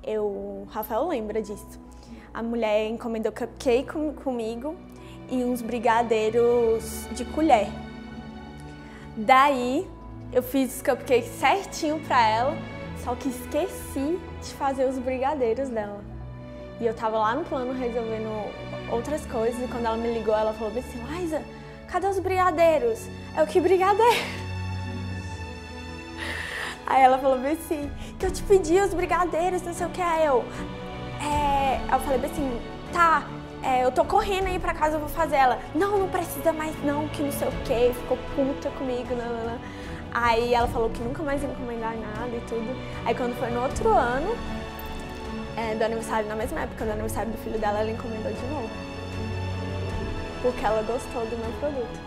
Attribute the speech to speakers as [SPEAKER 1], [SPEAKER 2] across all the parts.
[SPEAKER 1] O Rafael lembra disso. A mulher encomendou cupcake comigo e uns brigadeiros de colher. Daí, eu fiz os cupcakes certinho pra ela, só que esqueci de fazer os brigadeiros dela. E eu tava lá no plano resolvendo outras coisas e quando ela me ligou, ela falou assim, Liza, cadê os brigadeiros? Eu, que brigadeiro? Aí ela falou assim, que eu te pedi os brigadeiros, não sei o que. Aí eu falei assim, tá, eu tô correndo aí pra casa, eu vou fazer. Ela, não precisa mais não, que não sei o que, ficou puta comigo, não. Aí ela falou que nunca mais ia encomendar nada e tudo. Aí quando foi no outro ano, do aniversário, na mesma época do aniversário do filho dela, ela encomendou de novo. Porque ela gostou do meu produto.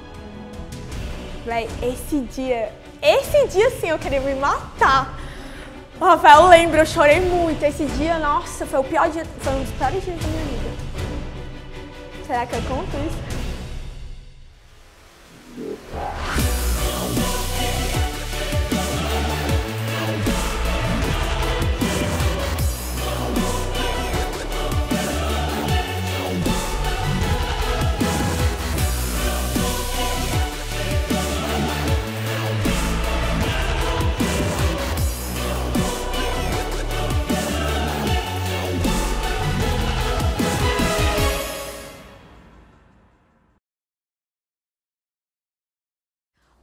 [SPEAKER 1] Véi, esse dia sim eu queria me matar. O Rafael lembra, eu chorei muito. Esse dia, nossa, foi um dos piores dias da minha vida. Será que eu conto isso?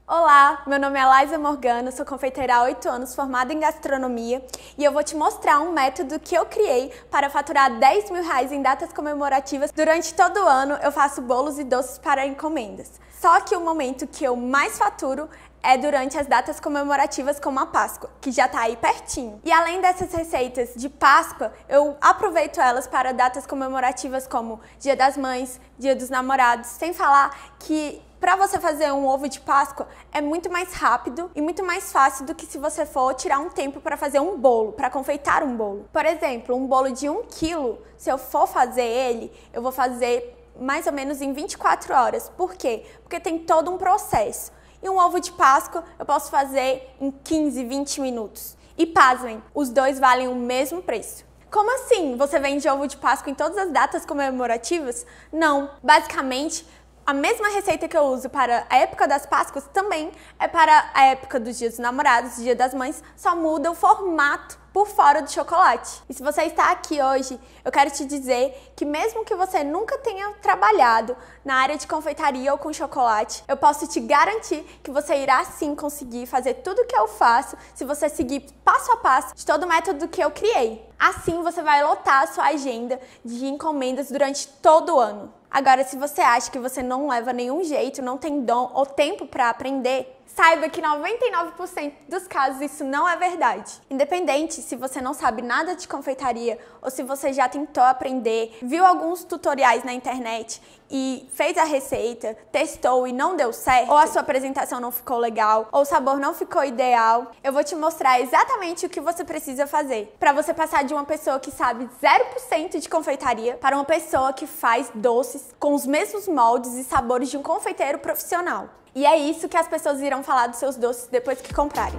[SPEAKER 1] Olá, meu nome é Liza Morgana, sou confeiteira há 8 anos, formada em gastronomia e eu vou te mostrar um método que eu criei para faturar R$10.000 em datas comemorativas. Durante todo o ano eu faço bolos e doces para encomendas. Só que o momento que eu mais faturo é durante as datas comemorativas como a Páscoa, que já tá aí pertinho. E além dessas receitas de Páscoa, eu aproveito elas para datas comemorativas como Dia das Mães, Dia dos Namorados, sem falar que para você fazer um ovo de Páscoa é muito mais rápido e muito mais fácil do que se você for tirar um tempo para fazer um bolo, para confeitar um bolo. Por exemplo, um bolo de 1 quilo, se eu for fazer ele, eu vou fazer mais ou menos em 24 horas. Por quê? Porque tem todo um processo. E um ovo de Páscoa eu posso fazer em 15, 20 minutos. E pasmem, os dois valem o mesmo preço. Como assim? Você vende ovo de Páscoa em todas as datas comemorativas? Não. Basicamente, a mesma receita que eu uso para a época das Páscoas também é para a época dos Dias dos Namorados, Dia das Mães, só muda o formato por fora do chocolate. E se você está aqui hoje, eu quero te dizer que mesmo que você nunca tenha trabalhado na área de confeitaria ou com chocolate, eu posso te garantir que você irá sim conseguir fazer tudo o que eu faço se você seguir passo a passo de todo o método que eu criei. Assim você vai lotar a sua agenda de encomendas durante todo o ano. Agora, se você acha que você não leva nenhum jeito, não tem dom ou tempo para aprender, saiba que 99% dos casos isso não é verdade. Independente se você não sabe nada de confeitaria ou se você já tentou aprender, viu alguns tutoriais na internet e fez a receita, testou e não deu certo, ou a sua apresentação não ficou legal, ou o sabor não ficou ideal, eu vou te mostrar exatamente o que você precisa fazer para você passar de uma pessoa que sabe 0% de confeitaria para uma pessoa que faz doces com os mesmos moldes e sabores de um confeiteiro profissional. E é isso que as pessoas irão falar dos seus doces depois que comprarem.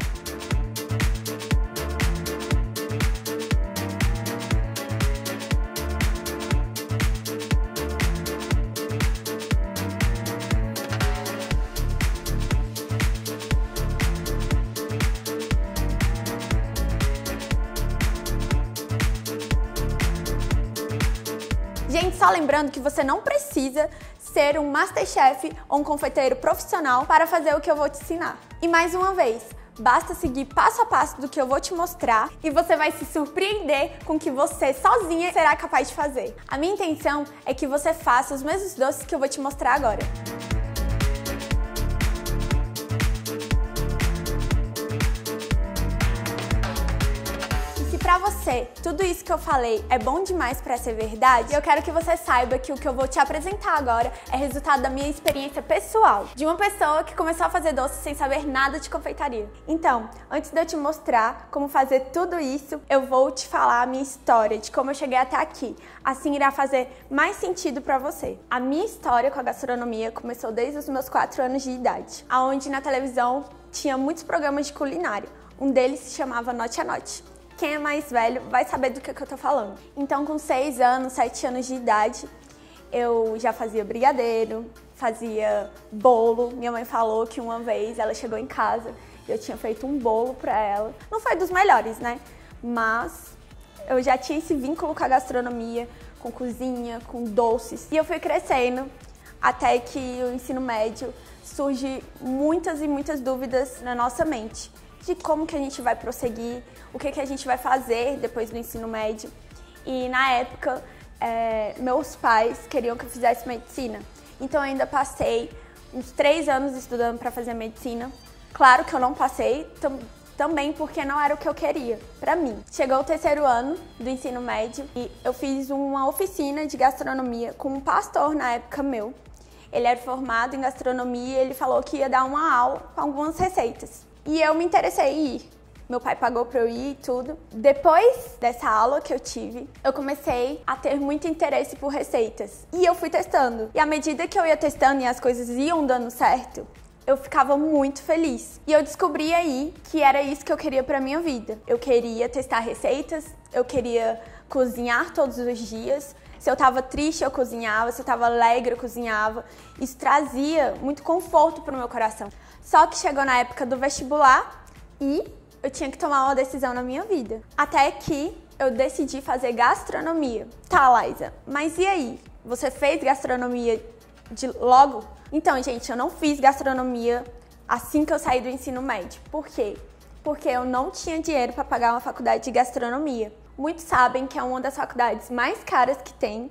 [SPEAKER 1] Gente, só lembrando que você não precisa ser um Masterchef ou um confeiteiro profissional para fazer o que eu vou te ensinar. E mais uma vez, basta seguir passo a passo do que eu vou te mostrar e você vai se surpreender com o que você sozinha será capaz de fazer. A minha intenção é que você faça os mesmos doces que eu vou te mostrar agora. Pra você, tudo isso que eu falei é bom demais pra ser verdade, eu quero que você saiba que o que eu vou te apresentar agora é resultado da minha experiência pessoal, de uma pessoa que começou a fazer doce sem saber nada de confeitaria. Então, antes de eu te mostrar como fazer tudo isso, eu vou te falar a minha história, de como eu cheguei até aqui. Assim irá fazer mais sentido pra você. A minha história com a gastronomia começou desde os meus 4 anos de idade, onde na televisão tinha muitos programas de culinária. Um deles se chamava Note a Note. quem é mais velho vai saber do que eu tô falando. Então, com 6 anos, 7 anos de idade, eu já fazia brigadeiro, fazia bolo. Minha mãe falou que uma vez ela chegou em casa e eu tinha feito um bolo pra ela. Não foi dos melhores, né? Mas eu já tinha esse vínculo com a gastronomia, com cozinha, com doces. E eu fui crescendo até que o ensino médio surge muitas e muitas dúvidas na nossa mente de como que a gente vai prosseguir, o que a gente vai fazer depois do ensino médio. E na época, meus pais queriam que eu fizesse medicina. Então eu ainda passei uns 3 anos estudando para fazer medicina. Claro que eu não passei, também porque não era o que eu queria pra mim. Chegou o 3º ano do ensino médio e eu fiz uma oficina de gastronomia com um pastor na época meu. Ele era formado em gastronomia e ele falou que ia dar uma aula com algumas receitas. E eu me interessei em ir. Meu pai pagou pra eu ir e tudo. Depois dessa aula que eu tive, eu comecei a ter muito interesse por receitas. E eu fui testando. E à medida que eu ia testando e as coisas iam dando certo, eu ficava muito feliz. E eu descobri aí que era isso que eu queria pra minha vida. Eu queria testar receitas, eu queria cozinhar todos os dias. Se eu tava triste, eu cozinhava. Se eu tava alegre, eu cozinhava. Isso trazia muito conforto pro meu coração. Só que chegou na época do vestibular e eu tinha que tomar uma decisão na minha vida. Até que eu decidi fazer gastronomia. Tá, Laísa, mas e aí? Você fez gastronomia logo? Então, gente, eu não fiz gastronomia assim que eu saí do ensino médio. Por quê? Porque eu não tinha dinheiro para pagar uma faculdade de gastronomia. Muitos sabem que é uma das faculdades mais caras que tem.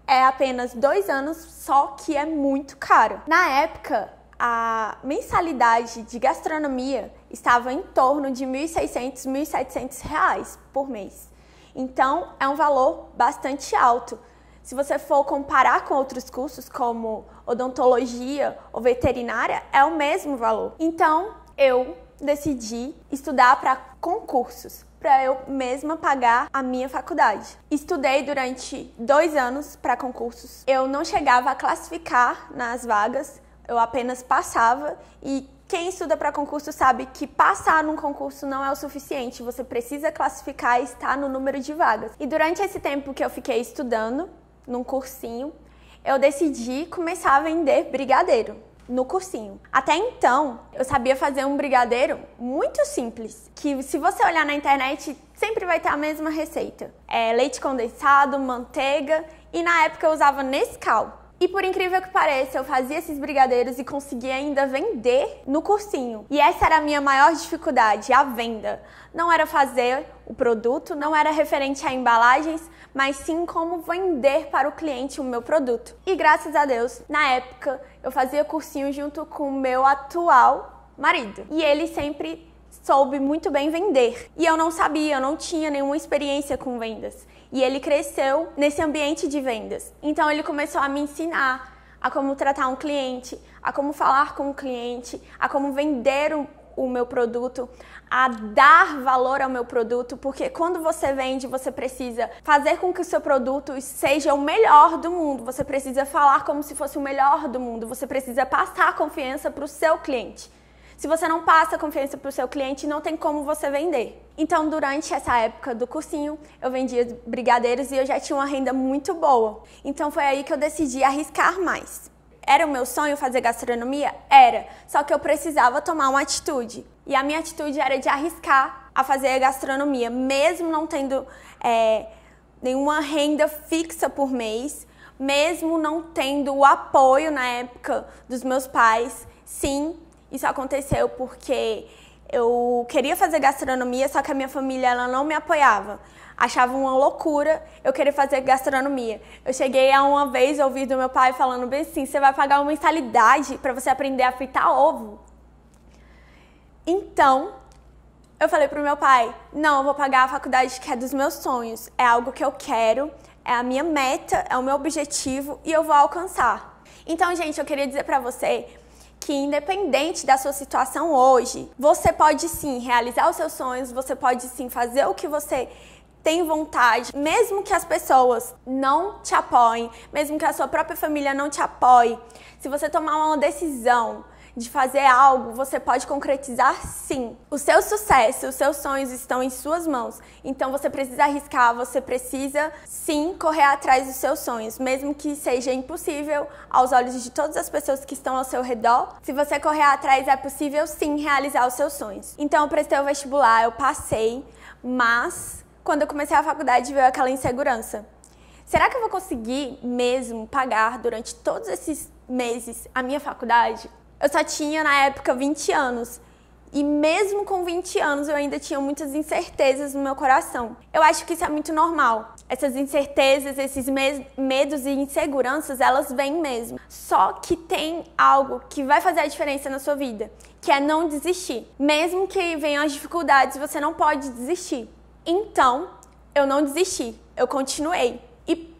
[SPEAKER 1] É apenas 2 anos, só que é muito caro. Na época, a mensalidade de gastronomia estava em torno de R$ 1.600, R$ 1.700 por mês. Então, é um valor bastante alto. Se você for comparar com outros cursos, como odontologia ou veterinária, é o mesmo valor. Então, eu decidi estudar para concursos, para eu mesma pagar a minha faculdade. Estudei durante 2 anos para concursos. Eu não chegava a classificar nas vagas, eu apenas passava, e quem estuda para concurso sabe que passar num concurso não é o suficiente, você precisa classificar e estar no número de vagas. E durante esse tempo que eu fiquei estudando, num cursinho, eu decidi começar a vender brigadeiro no cursinho. Até então, eu sabia fazer um brigadeiro muito simples, que se você olhar na internet, sempre vai ter a mesma receita. Leite condensado, manteiga, e na época eu usava Nescau. E por incrível que pareça, eu fazia esses brigadeiros e conseguia ainda vender no cursinho. E essa era a minha maior dificuldade, a venda. Não era fazer o produto, não era referente a embalagens, mas sim como vender para o cliente o meu produto. E graças a Deus, na época, eu fazia cursinho junto com o meu atual marido. E ele sempre soube muito bem vender. E eu não sabia, eu não tinha nenhuma experiência com vendas. E ele cresceu nesse ambiente de vendas. Então ele começou a me ensinar a como tratar um cliente, a como falar com o cliente, a como vender o meu produto, a dar valor ao meu produto, porque quando você vende, você precisa fazer com que o seu produto seja o melhor do mundo, você precisa falar como se fosse o melhor do mundo, você precisa passar confiança para o seu cliente. Se você não passa confiança para o seu cliente, não tem como você vender. Então, durante essa época do cursinho, eu vendia brigadeiros e eu já tinha uma renda muito boa. Então, foi aí que eu decidi arriscar mais. Era o meu sonho fazer gastronomia? Era. Só que eu precisava tomar uma atitude. E a minha atitude era de arriscar a fazer a gastronomia, mesmo não tendo nenhuma renda fixa por mês, mesmo não tendo o apoio na época dos meus pais. Sim, isso aconteceu porque eu queria fazer gastronomia, só que a minha família ela não me apoiava. Achava uma loucura eu querer fazer gastronomia. Eu cheguei a uma vez a ouvir do meu pai falando bem assim, você vai pagar uma mensalidade para você aprender a fritar ovo? Então, eu falei pro meu pai, não, eu vou pagar a faculdade que é dos meus sonhos. É algo que eu quero, é a minha meta, é o meu objetivo e eu vou alcançar. Então, gente, eu queria dizer pra você que independente da sua situação hoje, você pode sim realizar os seus sonhos, você pode sim fazer o que você tem vontade, mesmo que as pessoas não te apoiem, mesmo que a sua própria família não te apoie. Se você tomar uma decisão de fazer algo, você pode concretizar sim. O seu sucesso, os seus sonhos estão em suas mãos. Então você precisa arriscar, você precisa sim correr atrás dos seus sonhos, mesmo que seja impossível aos olhos de todas as pessoas que estão ao seu redor. Se você correr atrás, é possível sim realizar os seus sonhos. Então eu prestei o vestibular, eu passei, mas quando eu comecei a faculdade veio aquela insegurança. Será que eu vou conseguir mesmo pagar durante todos esses meses a minha faculdade? Eu só tinha na época 20 anos e mesmo com 20 anos eu ainda tinha muitas incertezas no meu coração. Eu acho que isso é muito normal. Essas incertezas, esses medos e inseguranças, elas vêm mesmo. Só que tem algo que vai fazer a diferença na sua vida, que é não desistir. Mesmo que venham as dificuldades, você não pode desistir. Então, eu não desisti, eu continuei.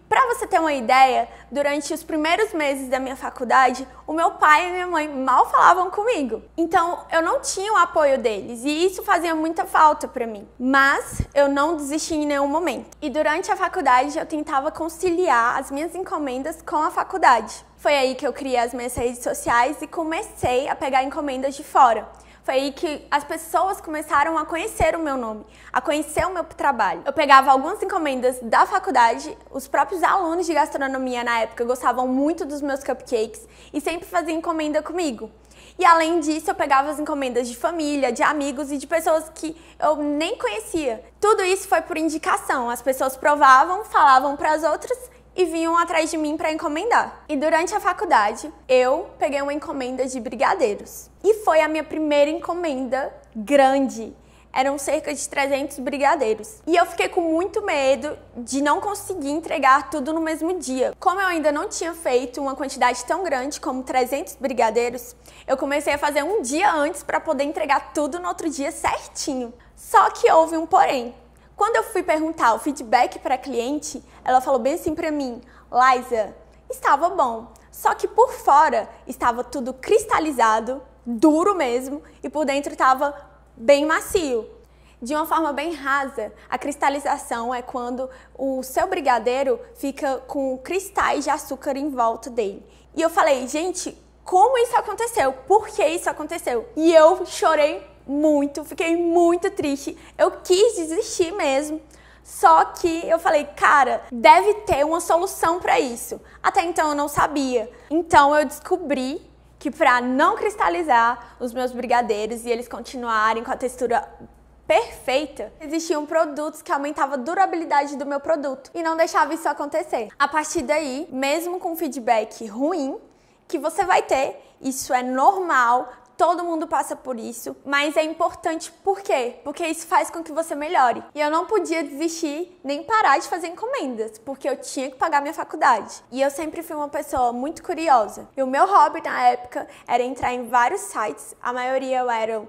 [SPEAKER 1] Para você ter uma ideia, durante os primeiros meses da minha faculdade, o meu pai e minha mãe mal falavam comigo. Então, eu não tinha o apoio deles e isso fazia muita falta para mim. Mas eu não desisti em nenhum momento. E durante a faculdade, eu tentava conciliar as minhas encomendas com a faculdade. Foi aí que eu criei as minhas redes sociais e comecei a pegar encomendas de fora. Foi aí que as pessoas começaram a conhecer o meu nome, a conhecer o meu trabalho. Eu pegava algumas encomendas da faculdade, os próprios alunos de gastronomia na época gostavam muito dos meus cupcakes e sempre faziam encomenda comigo. E além disso, eu pegava as encomendas de família, de amigos e de pessoas que eu nem conhecia. Tudo isso foi por indicação. As pessoas provavam, falavam para as outras e vinham atrás de mim para encomendar. E durante a faculdade, eu peguei uma encomenda de brigadeiros. E foi a minha primeira encomenda grande. Eram cerca de 300 brigadeiros. E eu fiquei com muito medo de não conseguir entregar tudo no mesmo dia. Como eu ainda não tinha feito uma quantidade tão grande como 300 brigadeiros, eu comecei a fazer um dia antes para poder entregar tudo no outro dia certinho. Só que houve um porém. Quando eu fui perguntar o feedback para a cliente, ela falou bem assim para mim: Liza, estava bom, só que por fora estava tudo cristalizado, duro mesmo, e por dentro estava bem macio. De uma forma bem rasa, a cristalização é quando o seu brigadeiro fica com cristais de açúcar em volta dele. E eu falei, gente, como isso aconteceu? Por que isso aconteceu? E eu chorei muito, fiquei muito triste. Eu quis desistir mesmo. Só que eu falei, cara, deve ter uma solução para isso. Até então eu não sabia. Então eu descobri que para não cristalizar os meus brigadeiros e eles continuarem com a textura perfeita, existiam produtos que aumentavam a durabilidade do meu produto e não deixava isso acontecer. A partir daí, mesmo com feedback ruim, que você vai ter, isso é normal, todo mundo passa por isso, mas é importante por quê? Porque isso faz com que você melhore. E eu não podia desistir nem parar de fazer encomendas, porque eu tinha que pagar minha faculdade. E eu sempre fui uma pessoa muito curiosa. E o meu hobby na época era entrar em vários sites, a maioria eram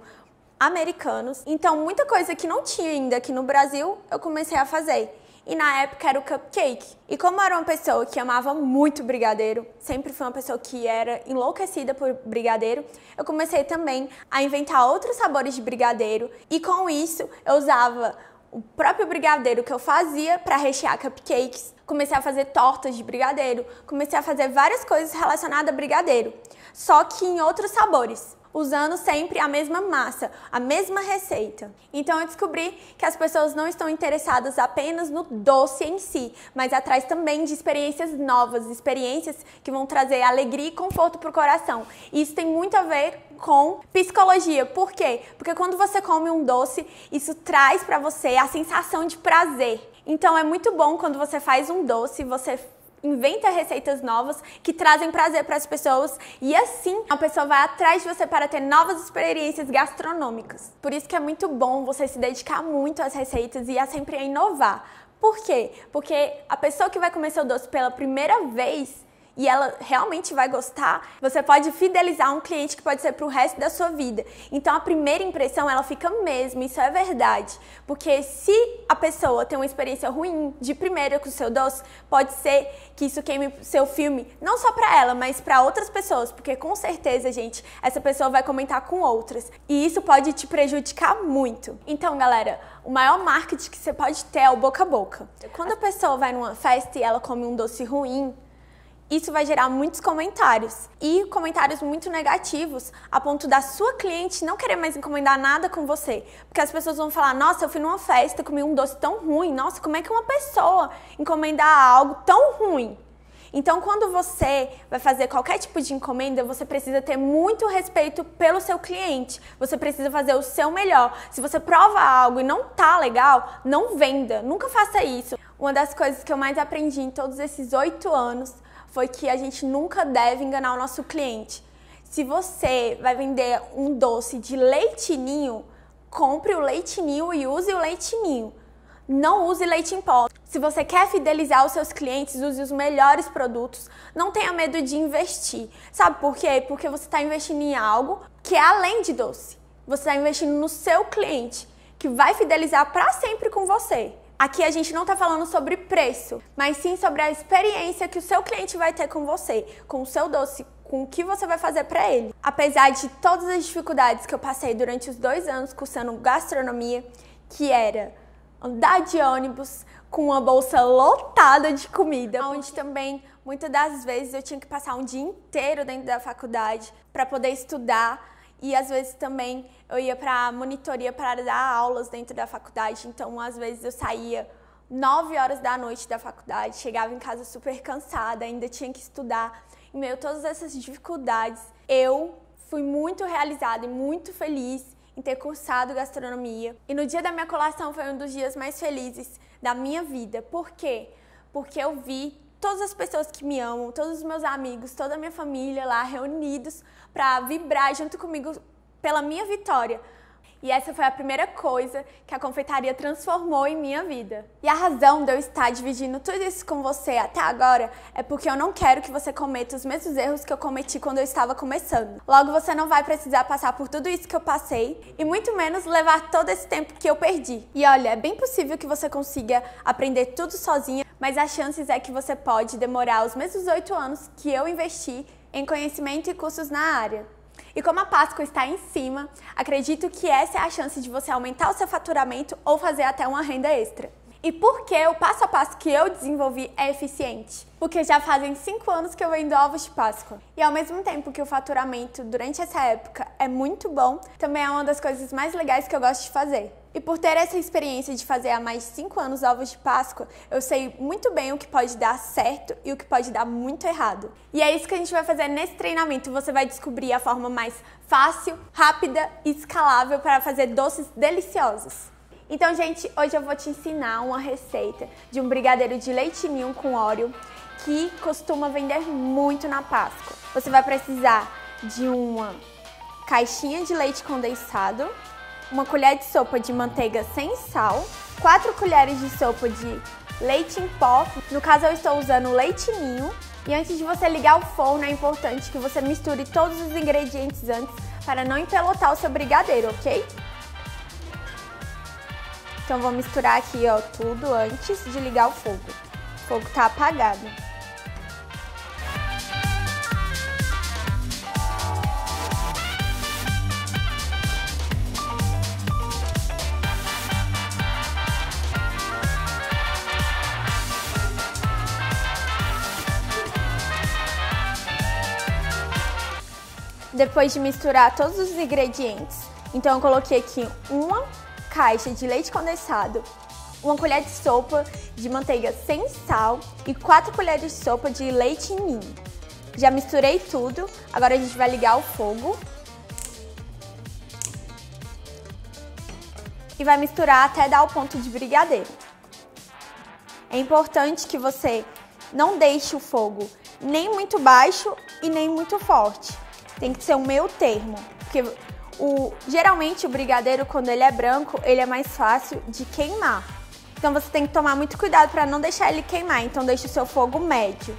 [SPEAKER 1] americanos. Então muita coisa que não tinha ainda aqui no Brasil, eu comecei a fazer. E na época era o cupcake. E como eu era uma pessoa que amava muito brigadeiro, sempre fui uma pessoa que era enlouquecida por brigadeiro, eu comecei também a inventar outros sabores de brigadeiro. E com isso, eu usava o próprio brigadeiro que eu fazia para rechear cupcakes. Comecei a fazer tortas de brigadeiro, comecei a fazer várias coisas relacionadas a brigadeiro, só que em outros sabores, usando sempre a mesma massa, a mesma receita. Então eu descobri que as pessoas não estão interessadas apenas no doce em si, mas atrás também de experiências novas, experiências que vão trazer alegria e conforto para o coração. E isso tem muito a ver com psicologia. Por quê? Porque quando você come um doce, isso traz para você a sensação de prazer. Então é muito bom quando você faz um doce, você inventa receitas novas que trazem prazer para as pessoas e assim a pessoa vai atrás de você para ter novas experiências gastronômicas. Por isso que é muito bom você se dedicar muito às receitas e a sempre inovar. Por quê? Porque a pessoa que vai comer seu doce pela primeira vez e ela realmente vai gostar, você pode fidelizar um cliente que pode ser pro resto da sua vida. Então a primeira impressão, ela fica mesmo, isso é verdade. Porque se a pessoa tem uma experiência ruim de primeira com o seu doce, pode ser que isso queime seu filme, não só pra ela, mas pra outras pessoas. Porque com certeza, gente, essa pessoa vai comentar com outras. E isso pode te prejudicar muito. Então, galera, o maior marketing que você pode ter é o boca a boca. Quando a pessoa vai numa festa e ela come um doce ruim, isso vai gerar muitos comentários e comentários muito negativos a ponto da sua cliente não querer mais encomendar nada com você. Porque as pessoas vão falar, nossa, eu fui numa festa, comi um doce tão ruim, nossa, como é que uma pessoa encomendar algo tão ruim? Então, quando você vai fazer qualquer tipo de encomenda, você precisa ter muito respeito pelo seu cliente. Você precisa fazer o seu melhor. Se você prova algo e não tá legal, não venda. Nunca faça isso. Uma das coisas que eu mais aprendi em todos esses 8 anos foi que a gente nunca deve enganar o nosso cliente. Se você vai vender um doce de leite ninho, compre o leite ninho e use o leite ninho. Não use leite em pó. Se você quer fidelizar os seus clientes, use os melhores produtos. Não tenha medo de investir. Sabe por quê? Porque você está investindo em algo que é além de doce. Você está investindo no seu cliente, que vai fidelizar para sempre com você. Aqui a gente não está falando sobre preço, mas sim sobre a experiência que o seu cliente vai ter com você, com o seu doce, com o que você vai fazer para ele. Apesar de todas as dificuldades que eu passei durante os 2 anos cursando gastronomia, que era andar de ônibus com uma bolsa lotada de comida, onde também muitas das vezes eu tinha que passar um dia inteiro dentro da faculdade para poder estudar e às vezes também eu ia para a monitoria para dar aulas dentro da faculdade, então às vezes eu saía 9 horas da noite da faculdade, chegava em casa super cansada, ainda tinha que estudar. Em meio a todas essas dificuldades, eu fui muito realizada e muito feliz em ter cursado gastronomia. E no dia da minha colação foi um dos dias mais felizes da minha vida. Por quê? Porque eu vi todas as pessoas que me amam, todos os meus amigos, toda a minha família lá reunidos para vibrar junto comigo pela minha vitória. E essa foi a primeira coisa que a confeitaria transformou em minha vida. E a razão de eu estar dividindo tudo isso com você até agora é porque eu não quero que você cometa os mesmos erros que eu cometi quando eu estava começando. Logo, você não vai precisar passar por tudo isso que eu passei e muito menos levar todo esse tempo que eu perdi. E olha, é bem possível que você consiga aprender tudo sozinha, mas as chances é que você pode demorar os mesmos 8 anos que eu investi em conhecimento e cursos na área. E como a Páscoa está em cima, acredito que essa é a chance de você aumentar o seu faturamento ou fazer até uma renda extra. E por que o passo a passo que eu desenvolvi é eficiente? Porque já fazem 5 anos que eu vendo ovos de Páscoa. E ao mesmo tempo que o faturamento durante essa época é muito bom, também é uma das coisas mais legais que eu gosto de fazer. E por ter essa experiência de fazer há mais de 5 anos ovos de Páscoa, eu sei muito bem o que pode dar certo e o que pode dar muito errado. E é isso que a gente vai fazer nesse treinamento. Você vai descobrir a forma mais fácil, rápida e escalável para fazer doces deliciosos. Então, gente, hoje eu vou te ensinar uma receita de um brigadeiro de leite ninho com Oreo que costuma vender muito na Páscoa. Você vai precisar de uma caixinha de leite condensado, uma colher de sopa de manteiga sem sal, 4 colheres de sopa de leite em pó. No caso, eu estou usando leite ninho. E antes de você ligar o forno, é importante que você misture todos os ingredientes antes para não empelotar o seu brigadeiro, ok? Então, vou misturar aqui, ó, tudo antes de ligar o fogo. O fogo tá apagado. Depois de misturar todos os ingredientes, então eu coloquei aqui uma caixa de leite condensado, uma colher de sopa de manteiga sem sal e 4 colheres de sopa de leite ninho. Já misturei tudo, agora a gente vai ligar o fogo e vai misturar até dar o ponto de brigadeiro. É importante que você não deixe o fogo nem muito baixo e nem muito forte. Tem que ser um meio termo, porque geralmente o brigadeiro, quando ele é branco, ele é mais fácil de queimar. Então você tem que tomar muito cuidado para não deixar ele queimar, então deixe o seu fogo médio.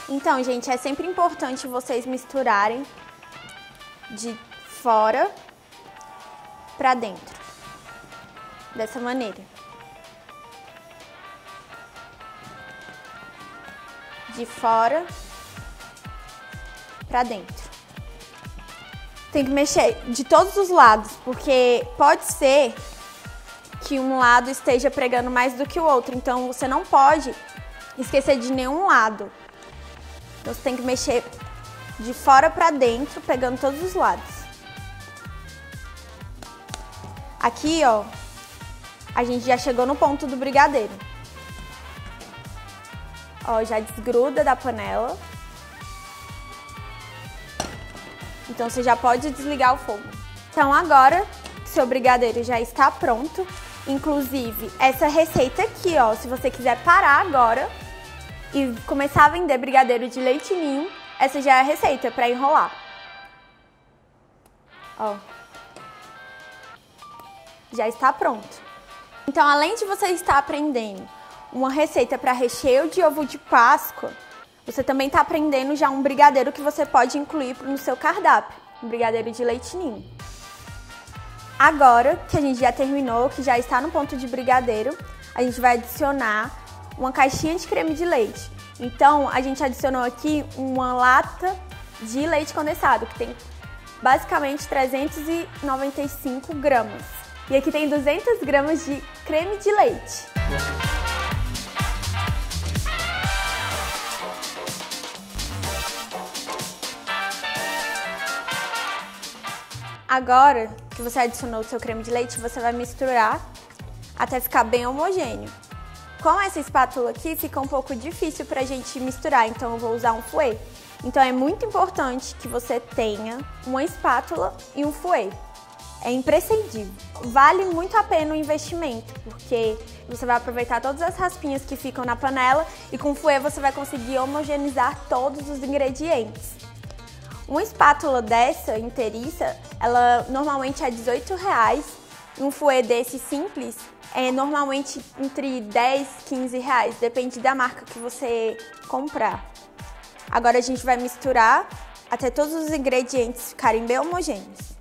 [SPEAKER 1] Então, gente, é sempre importante vocês misturarem de fora para dentro, dessa maneira. De fora para dentro. tem que mexer de todos os lados, porque pode ser que um lado esteja pregando mais do que o outro, então você não pode esquecer de nenhum lado. Então você tem que mexer de fora para dentro, pegando todos os lados. Aqui, ó, a gente já chegou no ponto do brigadeiro. Ó, já desgruda da panela. Então você já pode desligar o fogo. Então agora, seu brigadeiro já está pronto. Inclusive, essa receita aqui, ó, se você quiser parar agora e começar a vender brigadeiro de leite ninho, essa já é a receita para enrolar. Ó. Já está pronto. Então, além de você estar aprendendo uma receita para recheio de ovo de Páscoa, você também está aprendendo já um brigadeiro que você pode incluir no seu cardápio, um brigadeiro de leite ninho. Agora que a gente já terminou, que já está no ponto de brigadeiro, a gente vai adicionar uma caixinha de creme de leite. Então, a gente adicionou aqui uma lata de leite condensado, que tem basicamente 395 gramas. E aqui tem 200 gramas de creme de leite. Agora que você adicionou o seu creme de leite, você vai misturar até ficar bem homogêneo. Com essa espátula aqui fica um pouco difícil pra gente misturar, então eu vou usar um fouet. Então é muito importante que você tenha uma espátula e um fouet. É imprescindível. Vale muito a pena o investimento, porque você vai aproveitar todas as raspinhas que ficam na panela e com o fouet você vai conseguir homogeneizar todos os ingredientes. Uma espátula dessa inteiriça, ela normalmente é R$18. Um fouet desse simples é normalmente entre 10 e 15 reais, depende da marca que você comprar. Agora a gente vai misturar até todos os ingredientes ficarem bem homogêneos.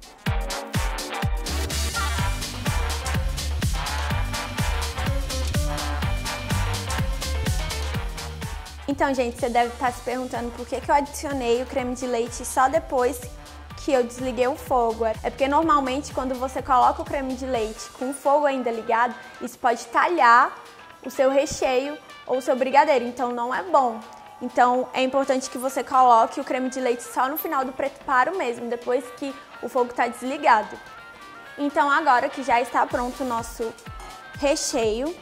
[SPEAKER 1] Então, gente, você deve estar se perguntando por que eu adicionei o creme de leite só depois que eu desliguei o fogo. É porque normalmente quando você coloca o creme de leite com o fogo ainda ligado, isso pode talhar o seu recheio ou o seu brigadeiro, então não é bom. Então é importante que você coloque o creme de leite só no final do preparo mesmo, depois que o fogo está desligado. Então agora que já está pronto o nosso recheio,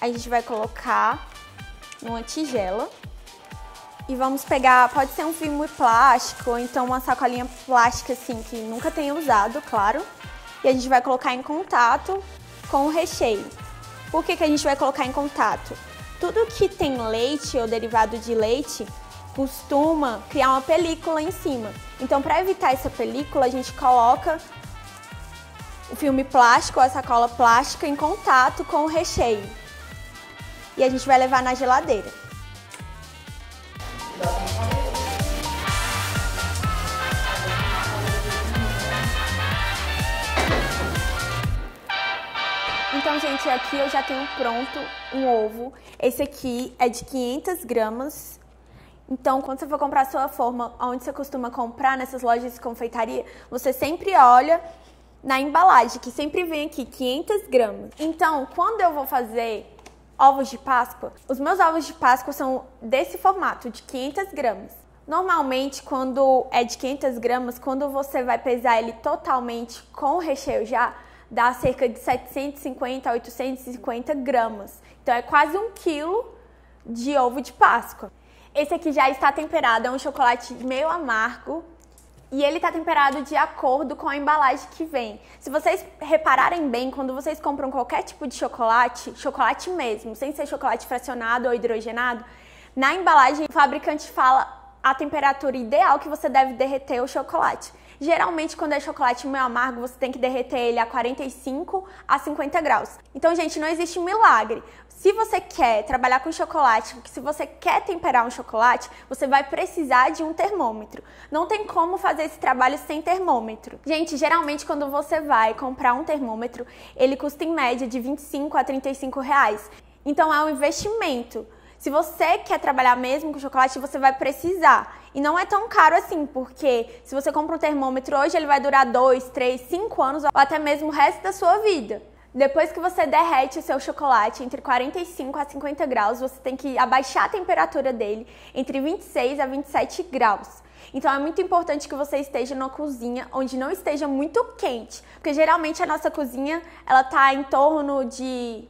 [SPEAKER 1] a gente vai colocar numa tigela. E vamos pegar, pode ser um filme plástico ou então uma sacolinha plástica assim que nunca tenha usado, claro. E a gente vai colocar em contato com o recheio. Por que a gente vai colocar em contato? Tudo que tem leite ou derivado de leite costuma criar uma película em cima. Então, para evitar essa película, a gente coloca o filme plástico ou a sacola plástica em contato com o recheio. E a gente vai levar na geladeira. Então, gente, aqui eu já tenho pronto um ovo. Esse aqui é de 500 gramas. Então, quando você for comprar a sua forma, onde você costuma comprar, nessas lojas de confeitaria, você sempre olha na embalagem, que sempre vem aqui 500 gramas. Então, quando eu vou fazer ovos de Páscoa, os meus ovos de Páscoa são desse formato, de 500 gramas. Normalmente, quando é de 500 gramas, quando você vai pesar ele totalmente com o recheio já, dá cerca de 750 a 850 gramas. Então, é quase 1 quilo de ovo de Páscoa. Esse aqui já está temperado, é um chocolate meio amargo. E ele está temperado de acordo com a embalagem que vem. Se vocês repararem bem, quando vocês compram qualquer tipo de chocolate, chocolate mesmo, sem ser chocolate fracionado ou hidrogenado, na embalagem o fabricante fala a temperatura ideal que você deve derreter o chocolate. Geralmente, quando é chocolate meio amargo, você tem que derreter ele a 45 a 50 graus. Então, gente, não existe um milagre. Se você quer trabalhar com chocolate, se você quer temperar um chocolate, você vai precisar de um termômetro. Não tem como fazer esse trabalho sem termômetro. Gente, geralmente, quando você vai comprar um termômetro, ele custa em média de 25 a 35 reais. Então, é um investimento. Se você quer trabalhar mesmo com chocolate, você vai precisar. E não é tão caro assim, porque se você compra um termômetro hoje, ele vai durar 2, 3, 5 anos ou até mesmo o resto da sua vida. Depois que você derrete o seu chocolate entre 45 a 50 graus, você tem que abaixar a temperatura dele entre 26 a 27 graus. Então é muito importante que você esteja numa cozinha onde não esteja muito quente, porque geralmente a nossa cozinha ela tá em torno de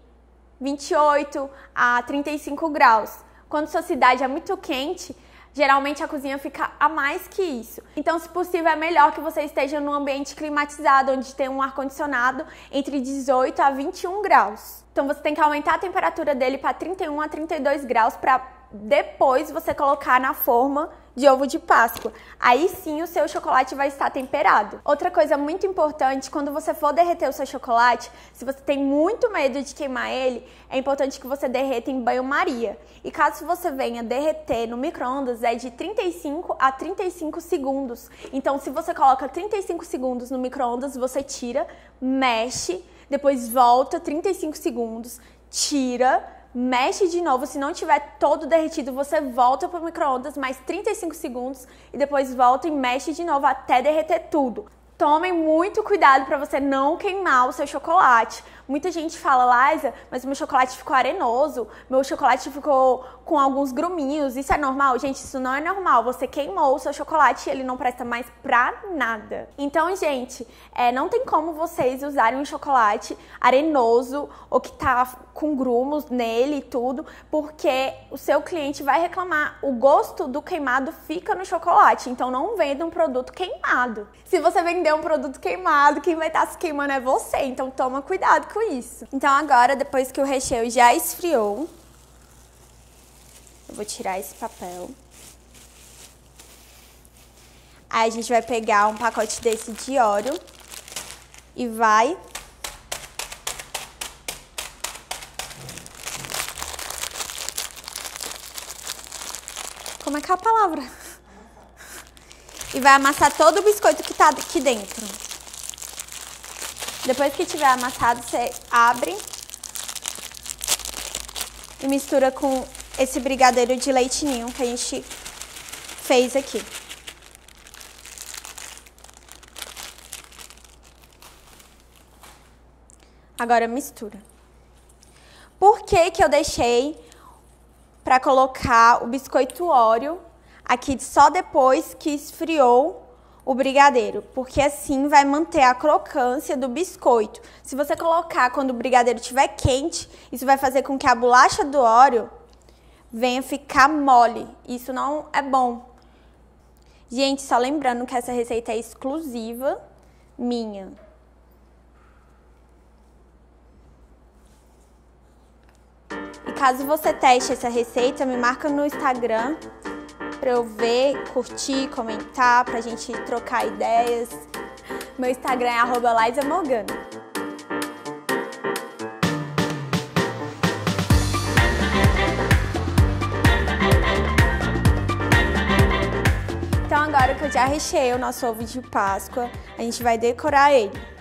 [SPEAKER 1] 28 a 35 graus. Quando sua cidade é muito quente, geralmente a cozinha fica a mais que isso. Então, se possível, é melhor que você esteja num ambiente climatizado, onde tem um ar-condicionado entre 18 a 21 graus. Então, você tem que aumentar a temperatura dele para 31 a 32 graus para depois você colocar na forma de ovo de Páscoa. Aí sim o seu chocolate vai estar temperado. Outra coisa muito importante, quando você for derreter o seu chocolate, se você tem muito medo de queimar ele, é importante que você derreta em banho-maria. E caso você venha derreter no micro-ondas, é de 35 a 35 segundos. Então, se você coloca 35 segundos no micro-ondas, você tira, mexe, depois volta 35 segundos, tira, mexe de novo. Se não tiver todo derretido, você volta para o micro-ondas mais 35 segundos e depois volta e mexe de novo até derreter tudo. Tomem muito cuidado para você não queimar o seu chocolate. Muita gente fala, Liza, mas o meu chocolate ficou arenoso, meu chocolate ficou com alguns gruminhos, isso é normal? Gente, isso não é normal. Você queimou o seu chocolate e ele não presta mais pra nada. Então, gente, não tem como vocês usarem um chocolate arenoso ou que tá com grumos nele e tudo, porque o seu cliente vai reclamar. O gosto do queimado fica no chocolate, então não venda um produto queimado. Se você vender um produto queimado, quem vai estar se queimando é você, então toma cuidado com isso. Então agora, depois que o recheio já esfriou, eu vou tirar esse papel. Aí a gente vai pegar um pacote desse de Oreo e vai como é que é a palavra? E vai amassar todo o biscoito que tá aqui dentro. Depois que tiver amassado, você abre e mistura com esse brigadeiro de leite ninho que a gente fez aqui. Agora mistura. Por que que eu deixei para colocar o biscoito Oreo aqui só depois que esfriou o brigadeiro? Porque assim vai manter a crocância do biscoito. Se você colocar quando o brigadeiro estiver quente, isso vai fazer com que a bolacha do Oreo venha ficar mole. Isso não é bom. Gente, só lembrando que essa receita é exclusiva minha. E caso você teste essa receita, me marca no Instagram pra eu ver, curtir, comentar, pra gente trocar ideias. Meu Instagram é @LizaMorgana. Então agora que eu já recheei o nosso ovo de Páscoa, a gente vai decorar ele.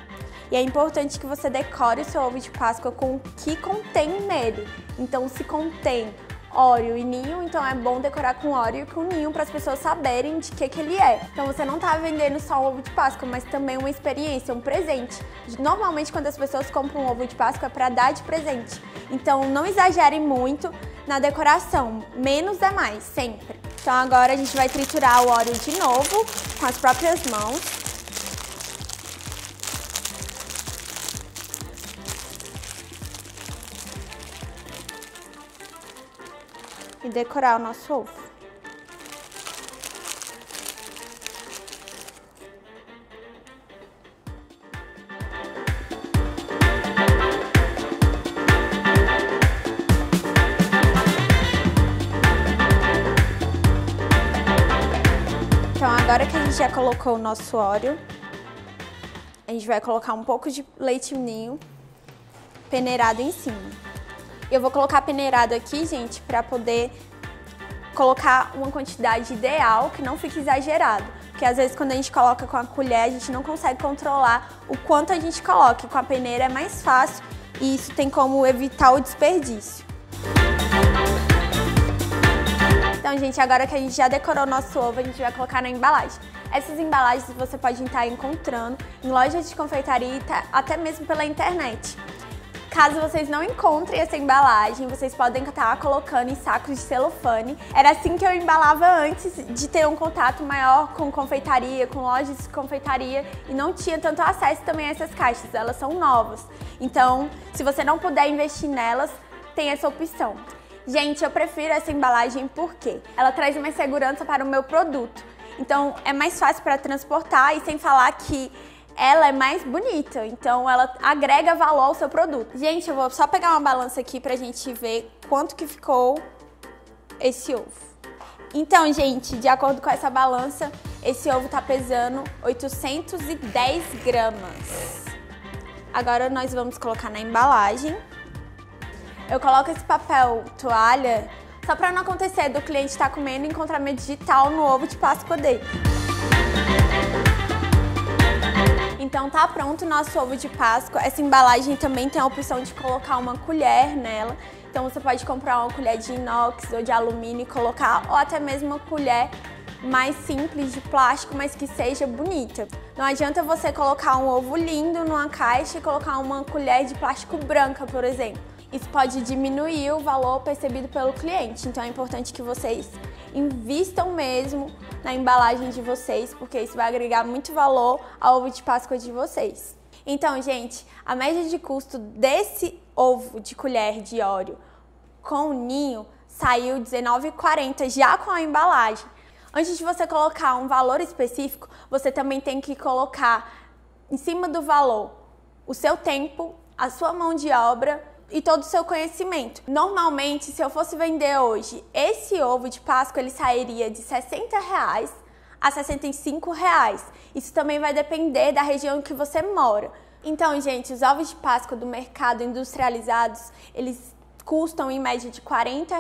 [SPEAKER 1] E é importante que você decore o seu ovo de Páscoa com o que contém nele. Então, se contém Oreo e ninho, então é bom decorar com Oreo e com ninho para as pessoas saberem de que ele é. Então você não tá vendendo só um ovo de Páscoa, mas também uma experiência, um presente. Normalmente quando as pessoas compram um ovo de Páscoa é para dar de presente. Então não exagere muito na decoração, menos é mais, sempre. Então agora a gente vai triturar o Oreo de novo com as próprias mãos. E decorar o nosso ovo. Então agora que a gente já colocou o nosso Oreo, a gente vai colocar um pouco de leite ninho peneirado em cima. Eu vou colocar peneirado aqui, gente, para poder colocar uma quantidade ideal, que não fique exagerado. Porque às vezes quando a gente coloca com a colher, a gente não consegue controlar o quanto a gente coloca. E com a peneira é mais fácil e isso tem como evitar o desperdício. Então, gente, agora que a gente já decorou nosso ovo, a gente vai colocar na embalagem. Essas embalagens você pode estar encontrando em lojas de confeitaria e até mesmo pela internet. Caso vocês não encontrem essa embalagem, vocês podem estar colocando em sacos de celofane. Era assim que eu embalava antes de ter um contato maior com confeitaria, com lojas de confeitaria, e não tinha tanto acesso também a essas caixas, elas são novas. Então, se você não puder investir nelas, tem essa opção. Gente, eu prefiro essa embalagem porque ela traz mais segurança para o meu produto. Então, é mais fácil para transportar, e sem falar que ela é mais bonita, então ela agrega valor ao seu produto. Gente, eu vou só pegar uma balança aqui pra gente ver quanto que ficou esse ovo. Então, gente, de acordo com essa balança, esse ovo tá pesando 810 gramas. Agora nós vamos colocar na embalagem. Eu coloco esse papel toalha só pra não acontecer do cliente estar comendo e encontrar meu digital no ovo de Páscoa dele. Então tá pronto o nosso ovo de Páscoa. Essa embalagem também tem a opção de colocar uma colher nela. Então você pode comprar uma colher de inox ou de alumínio e colocar, ou até mesmo uma colher mais simples de plástico, mas que seja bonita. Não adianta você colocar um ovo lindo numa caixa e colocar uma colher de plástico branca, por exemplo. Isso pode diminuir o valor percebido pelo cliente. Então é importante que vocês invistam mesmo na embalagem de vocês, porque isso vai agregar muito valor ao ovo de Páscoa de vocês. Então, gente, a média de custo desse ovo de colher de Oreo com o ninho saiu R$19,40 já com a embalagem. Antes de você colocar um valor específico, você também tem que colocar em cima do valor o seu tempo, a sua mão de obra e todo o seu conhecimento. Normalmente, se eu fosse vender hoje, esse ovo de Páscoa ele sairia de R$60 a R$65. Isso também vai depender da região que você mora. Então, gente, os ovos de Páscoa do mercado industrializados, eles custam em média de R$40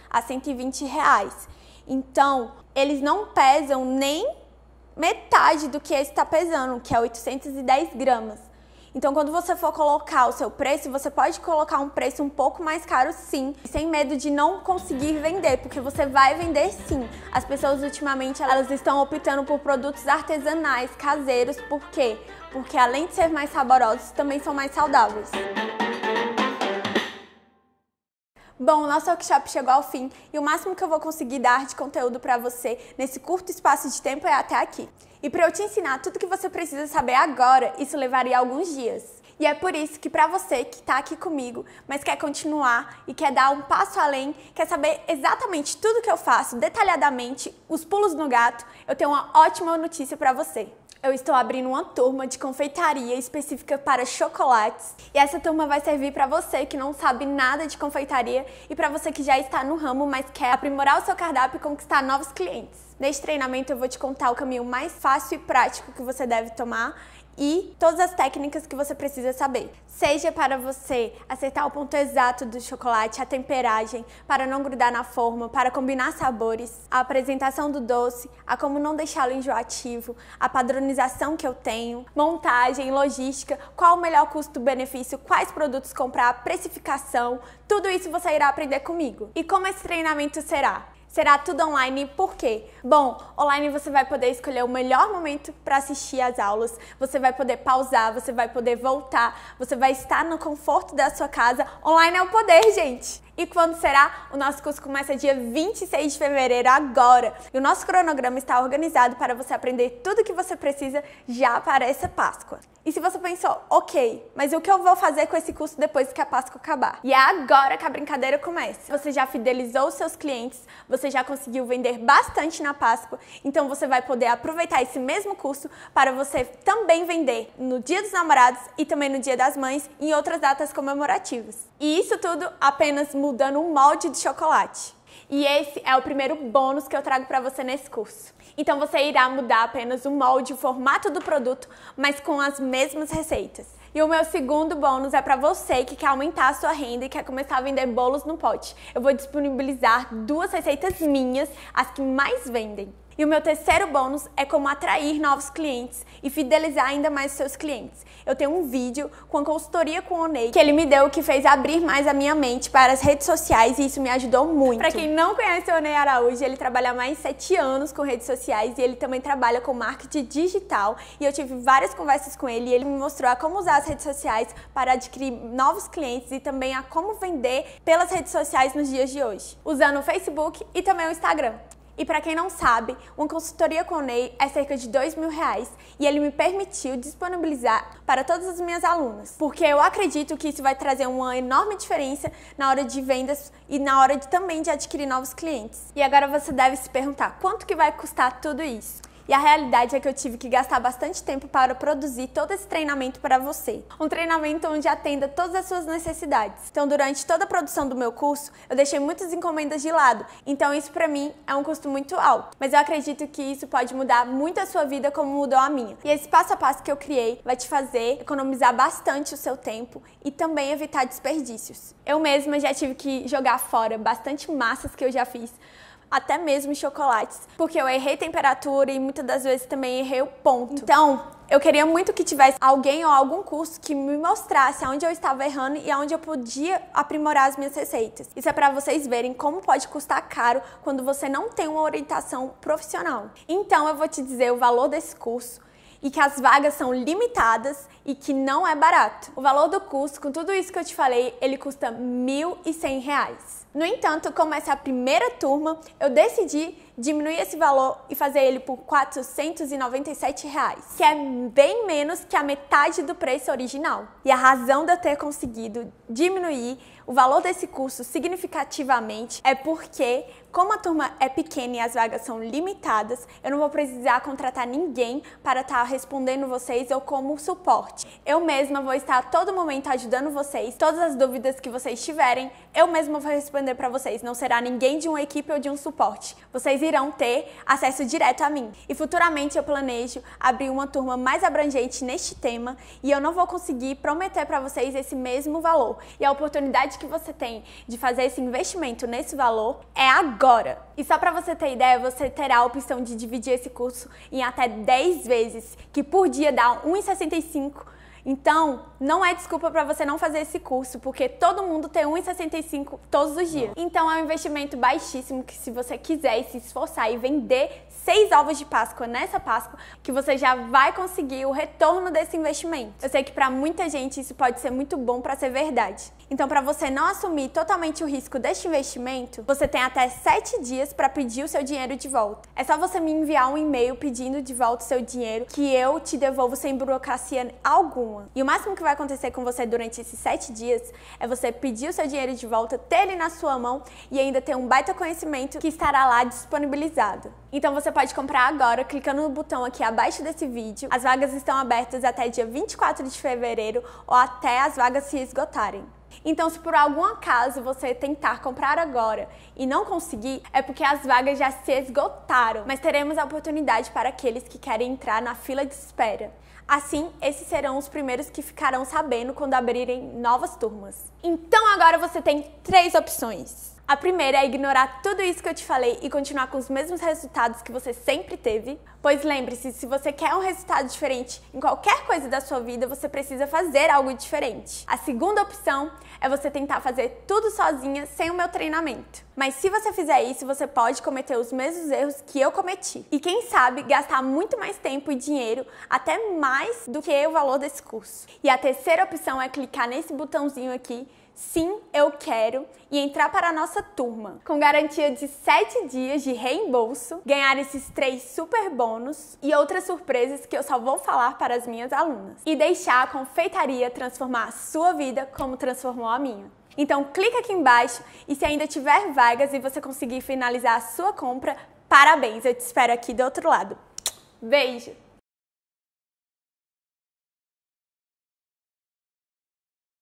[SPEAKER 1] a R$120. Então, eles não pesam nem metade do que esse está pesando, que é 810 gramas. Então, quando você for colocar o seu preço, você pode colocar um preço um pouco mais caro, sim, sem medo de não conseguir vender, porque você vai vender sim. As pessoas, ultimamente, elas estão optando por produtos artesanais, caseiros. Por quê? Porque, além de ser mais saborosos, também são mais saudáveis. Bom, o nosso workshop chegou ao fim e o máximo que eu vou conseguir dar de conteúdo para você nesse curto espaço de tempo é até aqui. E para eu te ensinar tudo que você precisa saber agora, isso levaria alguns dias. E é por isso que para você que está aqui comigo, mas quer continuar e quer dar um passo além, quer saber exatamente tudo que eu faço, detalhadamente, os pulos no gato, eu tenho uma ótima notícia para você. Eu estou abrindo uma turma de confeitaria específica para chocolates e essa turma vai servir para você que não sabe nada de confeitaria e para você que já está no ramo, mas quer aprimorar o seu cardápio e conquistar novos clientes. Neste treinamento eu vou te contar o caminho mais fácil e prático que você deve tomar e todas as técnicas que você precisa saber. Seja para você acertar o ponto exato do chocolate, a temperagem, para não grudar na forma, para combinar sabores, a apresentação do doce, a como não deixá-lo enjoativo, a padronização que eu tenho, montagem, logística, qual o melhor custo-benefício, quais produtos comprar, precificação, tudo isso você irá aprender comigo. E como esse treinamento será? Será tudo online, por quê? Bom, online você vai poder escolher o melhor momento para assistir às aulas, você vai poder pausar, você vai poder voltar, você vai estar no conforto da sua casa. Online é o poder, gente! E quando será? O nosso curso começa dia 26 de fevereiro, agora. E o nosso cronograma está organizado para você aprender tudo o que você precisa já para essa Páscoa. E se você pensou, ok, mas o que eu vou fazer com esse curso depois que a Páscoa acabar? E é agora que a brincadeira começa. Você já fidelizou os seus clientes, você já conseguiu vender bastante na Páscoa, então você vai poder aproveitar esse mesmo curso para você também vender no Dia dos Namorados e também no Dia das Mães e em outras datas comemorativas. E isso tudo apenas mudando um molde de chocolate. E esse é o primeiro bônus que eu trago para você nesse curso. Então você irá mudar apenas o molde, o formato do produto, mas com as mesmas receitas. E o meu segundo bônus é para você que quer aumentar a sua renda e quer começar a vender bolos no pote. Eu vou disponibilizar 2 receitas minhas, as que mais vendem. E o meu terceiro bônus é como atrair novos clientes e fidelizar ainda mais seus clientes. Eu tenho um vídeo com a consultoria com o Ney que ele me deu, que fez abrir mais a minha mente para as redes sociais, e isso me ajudou muito. Para quem não conhece o Ney Araújo, ele trabalha há mais de 7 anos com redes sociais e ele também trabalha com marketing digital, e eu tive várias conversas com ele e ele me mostrou a como usar as redes sociais para adquirir novos clientes e também a como vender pelas redes sociais nos dias de hoje, usando o Facebook e também o Instagram. E para quem não sabe, uma consultoria com o Ney é cerca de R$2.000 e ele me permitiu disponibilizar para todas as minhas alunas, porque eu acredito que isso vai trazer uma enorme diferença na hora de vendas e na hora também de adquirir novos clientes. E agora você deve se perguntar, quanto que vai custar tudo isso? E a realidade é que eu tive que gastar bastante tempo para produzir todo esse treinamento para você. Um treinamento onde atenda todas as suas necessidades. Então, durante toda a produção do meu curso, eu deixei muitas encomendas de lado. Então, isso para mim é um custo muito alto. Mas eu acredito que isso pode mudar muito a sua vida como mudou a minha. E esse passo a passo que eu criei vai te fazer economizar bastante o seu tempo e também evitar desperdícios. Eu mesma já tive que jogar fora bastante massas que eu já fiz, até mesmo chocolates, porque eu errei temperatura e muitas das vezes também errei o ponto. Então, eu queria muito que tivesse alguém ou algum curso que me mostrasse aonde eu estava errando e aonde eu podia aprimorar as minhas receitas. Isso é para vocês verem como pode custar caro quando você não tem uma orientação profissional. Então, eu vou te dizer o valor desse curso e que as vagas são limitadas e que não é barato. O valor do curso, com tudo isso que eu te falei, ele custa R$1.100. No entanto, como essa é a primeira turma, eu decidi diminuir esse valor e fazer ele por R$497, que é bem menos que a metade do preço original. E a razão de eu ter conseguido diminuir o valor desse curso significativamente é porque, como a turma é pequena e as vagas são limitadas, eu não vou precisar contratar ninguém para estar respondendo vocês ou como suporte. Eu mesma vou estar a todo momento ajudando vocês. Todas as dúvidas que vocês tiverem, eu mesma vou responder para vocês. Não será ninguém de uma equipe ou de um suporte. Vocês irão ter acesso direto a mim. E futuramente eu planejo abrir uma turma mais abrangente neste tema e eu não vou conseguir prometer para vocês esse mesmo valor. E a oportunidade que você tem de fazer esse investimento nesse valor é agora. E só para você ter ideia, você terá a opção de dividir esse curso em até 10 vezes, que por dia dá R$1,65. Então, não é desculpa para você não fazer esse curso, porque todo mundo tem R$1,65 todos os dias. Então, é um investimento baixíssimo que, se você quiser se esforçar e vender 6 ovos de Páscoa nessa Páscoa, que você já vai conseguir o retorno desse investimento. Eu sei que para muita gente isso pode ser muito bom para ser verdade. Então, para você não assumir totalmente o risco deste investimento, você tem até 7 dias para pedir o seu dinheiro de volta. É só você me enviar um e-mail pedindo de volta o seu dinheiro, que eu te devolvo sem burocracia alguma. E o máximo que vai acontecer com você durante esses 7 dias é você pedir o seu dinheiro de volta, ter ele na sua mão e ainda ter um baita conhecimento que estará lá disponibilizado. Então você pode comprar agora, clicando no botão aqui abaixo desse vídeo. As vagas estão abertas até dia 24 de fevereiro ou até as vagas se esgotarem. Então, se por algum acaso você tentar comprar agora e não conseguir, é porque as vagas já se esgotaram. Mas teremos a oportunidade para aqueles que querem entrar na fila de espera. Assim, esses serão os primeiros que ficarão sabendo quando abrirem novas turmas. Então agora você tem 3 opções. A primeira é ignorar tudo isso que eu te falei e continuar com os mesmos resultados que você sempre teve. Pois lembre-se, se você quer um resultado diferente em qualquer coisa da sua vida, você precisa fazer algo diferente. A segunda opção é você tentar fazer tudo sozinha sem o meu treinamento. Mas se você fizer isso, você pode cometer os mesmos erros que eu cometi. E quem sabe gastar muito mais tempo e dinheiro, até mais do que o valor desse curso. E a terceira opção é clicar nesse botãozinho aqui, sim, eu quero, e entrar para a nossa turma, com garantia de 7 dias de reembolso, ganhar esses 3 super bônus e outras surpresas que eu só vou falar para as minhas alunas. E deixar a confeitaria transformar a sua vida como transformou a minha. Então clica aqui embaixo e se ainda tiver vagas e você conseguir finalizar a sua compra, parabéns, eu te espero aqui do outro lado. Beijo!